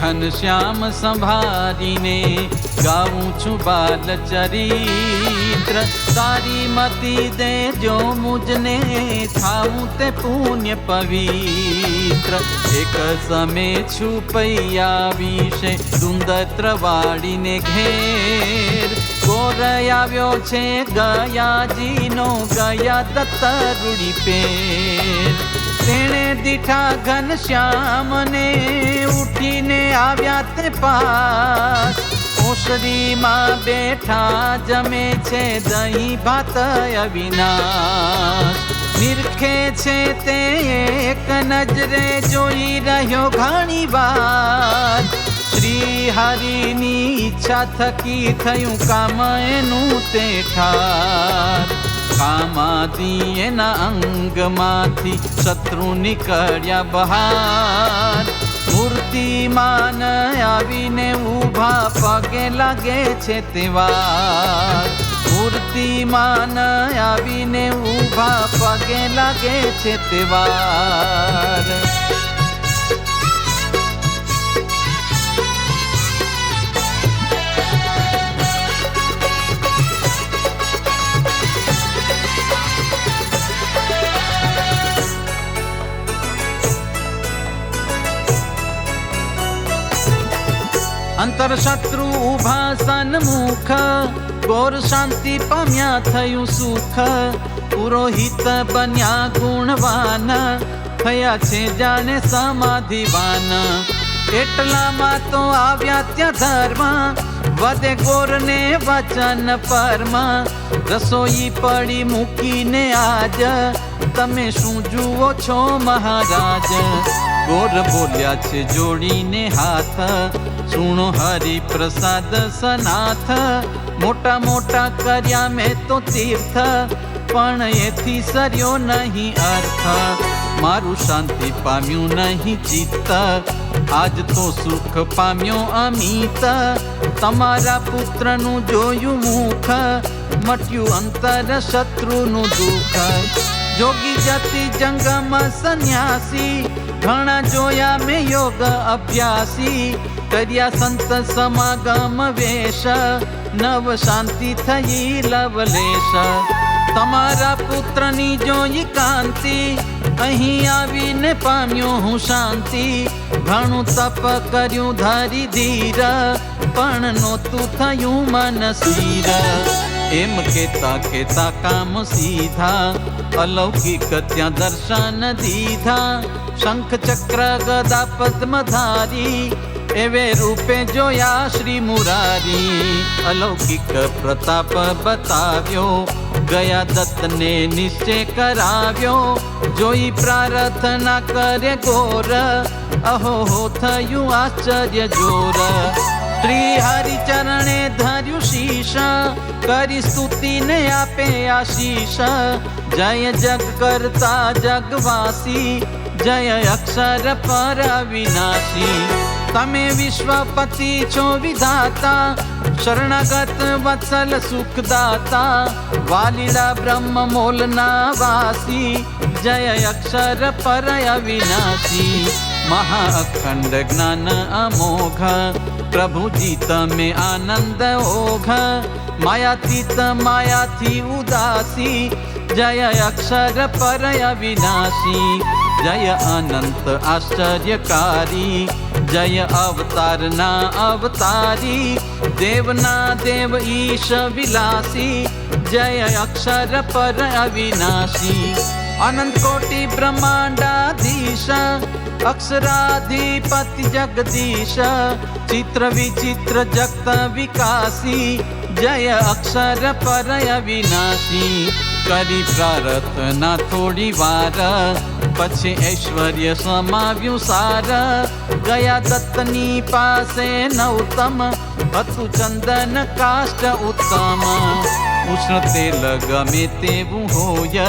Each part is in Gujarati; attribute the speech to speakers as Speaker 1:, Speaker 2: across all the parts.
Speaker 1: ઘનશ્યામ સંભાળીને ગાઉં છું બાલ ચરિત્ર. તારી મતી દેજો મુજને થાઉં તે પુણ્ય પવિત્ર. એક સમે છું પૈયા વિશે સુંદર વાળીને ઘેર. ગોર આવ્યો છે ગયાજીનો ગયા દત્તરૂડી પેર. તેણે દીઠા ઘનશ્યામને ઉઠીને આવ્યા તે પાસ. ઓસરીમાં બેઠા જમે છે દહીં ભાત અવિનાશ. નિરખે છે તે એક નજરે જોઈ રહ્યો ઘણી વાર. શ્રી હરિની ઈચ્છા થકી થયું કામ એનું તે ઠાર. કામાદી એના અંગમાંથી શત્રુ નીકળ્યા બહાર. મૂર્તિમાન આવીને ઊભા પગે લાગે છે તેવાર. મૂર્તિમાન આવીને ઊભા પગે લાગે છે તેવાર. અંતર શત્રુ ઉભા સન્મુખ. ગોર શાંતિ પામ્યા થયું સુખ. પુરોહિત બન્યા ગુણવાન. થયા છે જાણે સમાધિવાન. એટલામાં તો આવ્યા ત્યાં ધર્મ. વધે ગોરને વચન પરમ. રસોઈ પડી મૂકીને આજ. તમે શું જુઓ છો મહારાજ. ગોર બોલ્યા છે જોડીને હાથ. સુણો હરિ પ્રસાદ સનાથ. મોટા મોટા કર્યા મેં તો તીર્થ. પણ એથી સર્યો નહીં અર્થ. મારું શાંતિ પામ્યું નહીં ચિત્ત. આજ તો સુખ પામ્યો અમિત. તમારા પુત્રનું જોયું મુખ. મટ્યું અંતર શત્રુનું દુઃખ. જોગી જતી જંગમ સંન્યાસી. ઘણા જોયા મેં યોગ અભ્યાસી. કર્યા સંત સમાગમ વેશ. નવ શાંતિ થઈ લવલેશ. તમારા પુત્રની જોઈ કાંતિ. અહીં આવીને પામ્યો હું શાંતિ. ઘણું તપ કર્યું ધારી ધીર. પણ નહોતું થયું મન સ્થિર. એમ કેતા કેતા કામ સીધા. અલૌકિક ત્યાં દર્શન દીધા. શંખ ચક્ર ગદા પદ્મધારી. એવે રૂપે જોયા શ્રી મુરારી. અલૌકિક પ્રતાપ બતાવ્યો. ગયા દત્તને નિશ્ચય કરાવ્યો. જોઈ પ્રાર્થના કરે ગોર. અહો થયું આશ્ચર્ય જોર. શ્રી હરિચરણે ધર્યું શીશ. કરી સ્તુતિને આપે આશીષ. જય જગ કરતા જગવાસી. જય અક્ષર પર અવિનાશી. તમે વિશ્વપતિ છો વિધાતા. શરણાગત વત્સલ સુખદાતા. વાલીડા બ્રહ્મ મોલના વાસી. જય અક્ષર પર અવિનાશી. મહાઅખંડ જ્ઞાન અમોઘ. પ્રભુજી તમે આનંદ ઓઘ. માયાતીત માયાથી ઉદાસી. જય અક્ષર પર અવિનાશી. જય અનંત આશ્ચર્યકારી. જય અવતારના અવતારી. દેવના દેવ ઈશ વિલાસી. જય અક્ષર પર અવિનાશી. અનંત કોટિ બ્રહ્માંડાધીશ. અક્ષરાધિપતિ જગદીશ. ચિત્ર વિચિત્ર જગત વિકાસી. જય અક્ષર પર અવિનાશી. કરી પ્રાર્થના થોડી વાર. પછી ઐશ્વર્ય સમાવ્યું સાર. ગયા દત્તની પાસે નવતમ. હતું ચંદન કાષ્ટ ઉત્તમ. ઉષ્ણ તેલ ગમે તેવું હોય.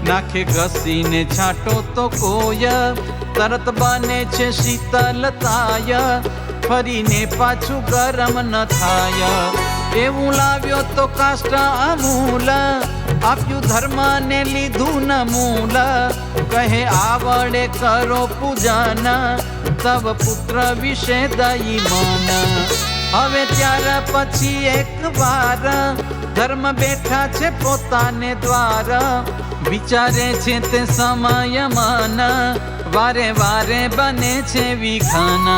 Speaker 1: નાખે ઘસીને છાંટો તો કોય. તરત બને છે શીતલતાય. ફરીને પાછું ગરમ ન થાય. એવું લાવ્યો તો કાષ્ટ અમૂલ. આપ્યું ધર્મ ને લીધું ન મૂલ, કહે આવડે કરો પૂજન, તવ પુત્ર વિશે દઈ મન. હવે ત્યાર પછી એક વાર ધર્મ બેઠા છે પોતાને દ્વાર, વિચારે છે તે સમય મન, વારે વારે બને છે વિઘન.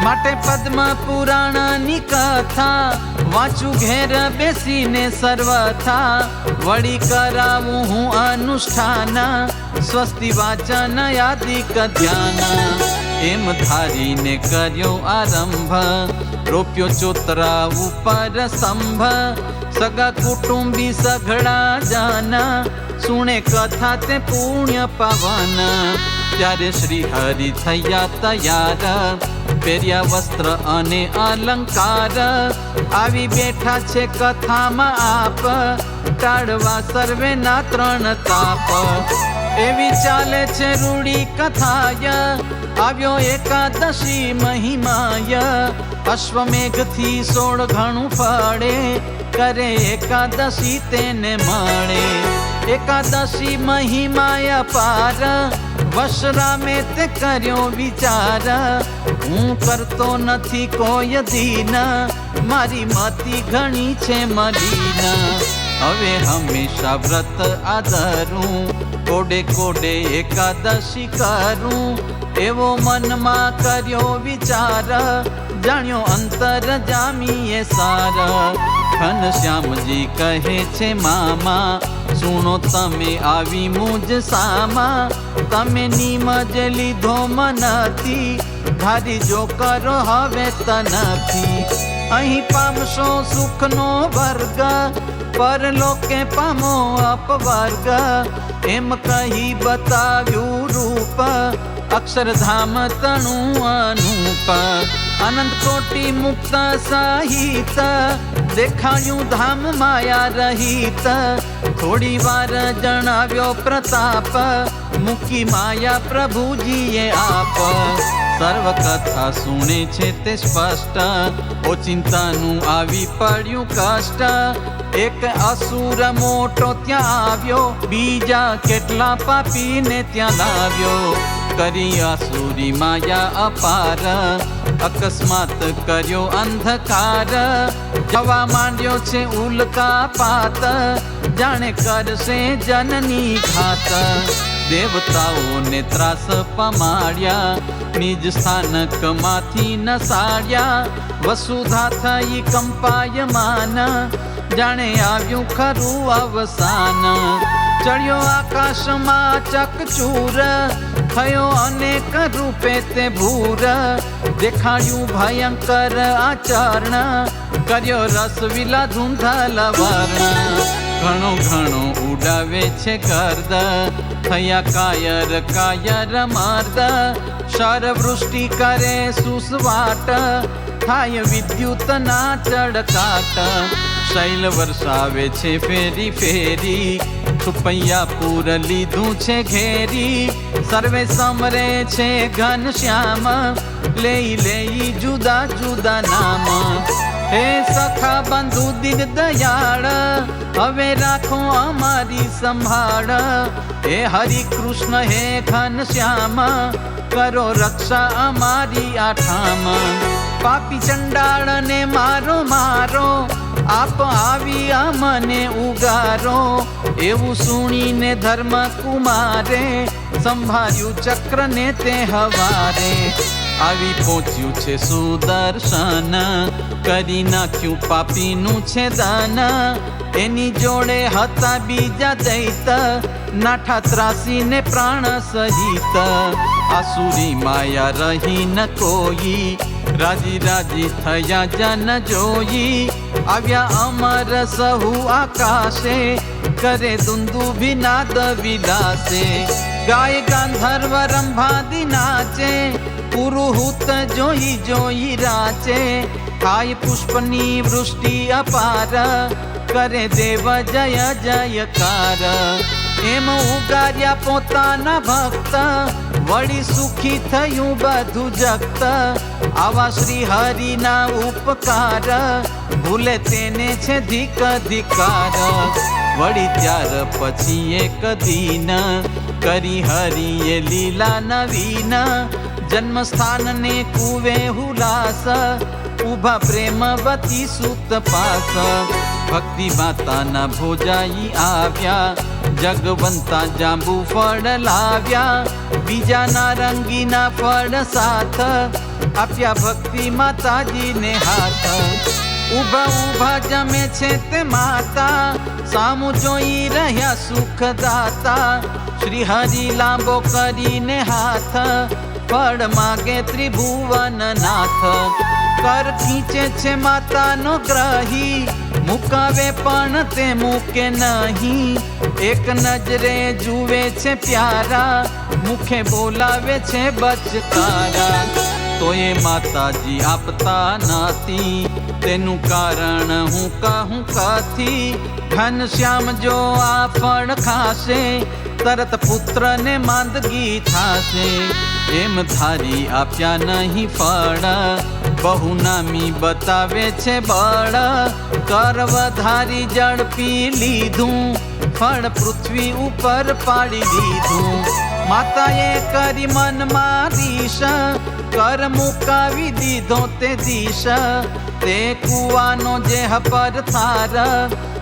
Speaker 1: માટે પદ્મ પુરાણની કથા વાંચું ઘેર બેસીને સર્વથા, વળી કરાવું હું અનુષ્ઠાન, સ્વસ્તિ વાચન યાદિક ધ્યાન. એમ ધારીને કર્યો આરંભ, રોપ્યો ચોતરા ઉપર સંભ, સગા કુટુંબી સઘળા જન, સુણે કથા તે પુણ્ય પાવન. ત્યારે શ્રી હરિ થયા તૈયાર, પહેર્યા વસ્ત્ર અને અલંકાર, આવી બેઠા છે કથામાં આપ, ટાળવા સર્વેના ત્રણ તાપ. એવી ચાલે છે રૂડી કથાય, આવ્યો એકાદશી મહિમાય, અશ્વમેઘથી 16 ગણું ફળે, કરે એકાદશી તેને મળે. એકાદશી મહિમાય પાર, વશરામે તે કર્યો વિચાર, હું કરતો નથી કોઈ દીન, મારી મતિ ઘણી છે મલિન. હવે હંમેશા વ્રત આદરું, કોડે કોડે એકાદશી કરું, એવો મનમાં કર્યો વિચાર, જાણ્યો અંતર જામીએ સાર. ઘનશ્યામજી કહે છે મામા, સુણો તમે આવી મુજ સામા, તમે નિમજ લીધો મનથી, ધારી જો કરો હવે તનથી. અહીં પામશો સુખનો વર્ગ, પરલોકે પામો અપવર્ગ, એમ કહી બતાવ્યું રૂપ, અક્ષરધામ તણું અનુપ. અનંત કોટી મુક્ત સહિત, દેખાયું ધામ માયા રહિત, થોડી વાર જણાવ્યો પ્રતાપ, મૂકી માયા પ્રભુજીએ આપ. સર્વ કથા સુણે છે તે સ્પષ્ટ, ઓચિંતાનું આવી પડ્યું કષ્ટ. એક અસુર મોટો ત્યાં આવ્યો, બીજા કેટલા પાપીને ત્યાં લાવ્યો, કરી અસુરી માયા અપાર, અકસ્માત કર્યો અંધકાર. જવા માંડ્યો છે ઉલ્કાપાત, જાણે કરશે જનની ઘાત. દેવતાઓને ત્રાસ પમાડ્યા, નિજ સ્થાનકમાંથી નસાડ્યા, વસુધા થઈ કંપાયમાન, જાણે આવ્યું ખરું અવસાન. ચડ્યો આકાશમાં ચકચૂર, થયો અનેક રૂપે તે ભૂર, દેખાડ્યું ભયંકર આચરણ, કર્યો રસવિલા ધૂંધલ વર્ણ. ઘણો ઘણો ઉડાવે છે ગર્દ, થયા કાયર કાયર મર્દ, શરવૃષ્ટિ કરે સુસવાટ, થાય વિદ્યુતના ચડકાટ. શૈલ વરસાવે છે ફેરી ફેરી, છુપૈયા પૂર લીધું છે ઘેરી, સર્વે સમરે છે ઘનશ્યામ, લેઈ લેઈ જુદા જુદા નામ. હે સખા બંધુ દિગદયાળ, હવે રાખો અમારી સંભાળ, હે હરિ કૃષ્ણ હે ઘનશ્યામ, કરો રક્ષા અમારી આઠામ. પાપી ચંડાળને મારો મારો, આપ આવી અમને ઉગારો, એવું સુણીને ધર્મ કુમારે, સંભાળ્યું ચક્રને તે હવારે. આવી પહોંચ્યું છે સુદર્શન, કરી નાખ્યું પાપીનું છે દાન, એની જોડે હતા બીજા દૈત, નાઠા ત્રાસીને પ્રાણ સહિત. આસુરી માયા રહી ન કોઈ, રાજી રાજી થયા જન જોઈ, આવ્યા અમર સહુ આકાશે, કરે દુંદુભી નાદ વિલાસે. ગાય ગાંધર્વ રંભાદી નાચે, પુરુહૂત જોઈ જોઈ રાચે, થાય પુષ્પની વૃષ્ટિ અપાર, કરે દેવ જય જયકાર. એમ ઉગાર્યા પોતાના ભક્ત, વળી સુખી થયું બધું જગત આવા શ્રી હરિના ઉપકાર ભૂલે તેને છે ધિક ધિકાર વળી ત્યાર પછી એક દિન કરી હરિએ લીલા નવીન જન્મસ્થાનને કુવે હુલાસ ઉભા પ્રેમવતી સુત પાસ ભક્તિ માતાના ભોજાઈ આવ્યા જગવંતા જાંબુ ફળ લાવ્યા બીજા નારંગીના ફળ સાથ આપ્યા ભક્તિ માતાજીને હાથ ઉભા ઉભા જમે છે તે માતા સામું જોઈ રહ્યા સુખદાતા શ્રી હરિ લાંબો કરીને હાથ ફળ માગે ત્રિભુવન નાથ કર ખીંચે છે માતાનો ગ્રહી મુકાવે પણ તે મૂકે નહીં એક નજરે જુએ છે પ્યારા મુખે બોલાવે છે બચકારા તો એ માતાજી આપતા નથી તેનું કારણ હું કહું કાથી ઘનશ્યામ જો આ ફળ ખાશે તરત પુત્રને માંદગી થાશે એમ ધારી આપ્યા નહીં ફળ બહુ નામી બતાવે છે બળ કર વધારી ઝડપી લીધું ફળ પૃથ્વી ઉપર પાડી દીધું માતાએ કરી મનમાં દીશ કર મુકાવી દીધો તે દિશ તે કુવાનો જે પર થાર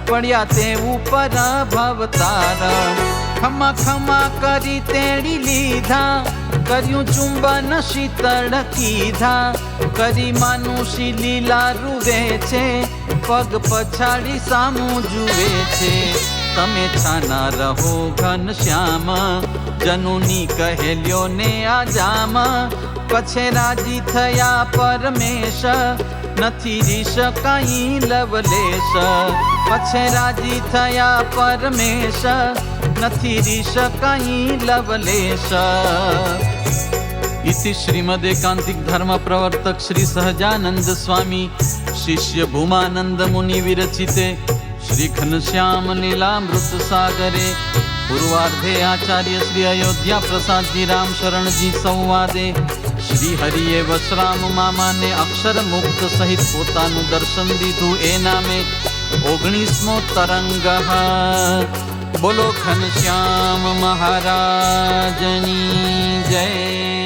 Speaker 1: પડ્યા તે ઉપર ભવતાર ખમા ખમા કરી તેડી લીધા કર્યું ચુંબન શીતળ કીધા કરી માનુષી લીલા રૂવે છે પગ પછાડી સામું જુએ છે તમે છાના રહો ઘનશ્યામ જનુની કહેલ્યો ને આ જામ પછે રાજી થયા પરમેશ નથી રીશ કઈ લવલેશ પછે રાજી થયા પરમેશ નથી રીશ કઈ લવલેશ इति श्रीमदेकांतिक धर्म प्रवर्तक श्री सहजानंद स्वामी शिष्य भूमानंद मुनि विरचिते श्री घनश्याम लीलामृत सागरे पूर्वार्धे आचार्य श्री अयोध्या प्रसाद जी राम शरण जी संवादे श्री हरिए वसराम मामा ने अक्षर मुक्त सहित पोतानु दर्शन दीधु ए नामे 19मो तरंग बोलो घनश्याम महाराजनी जय।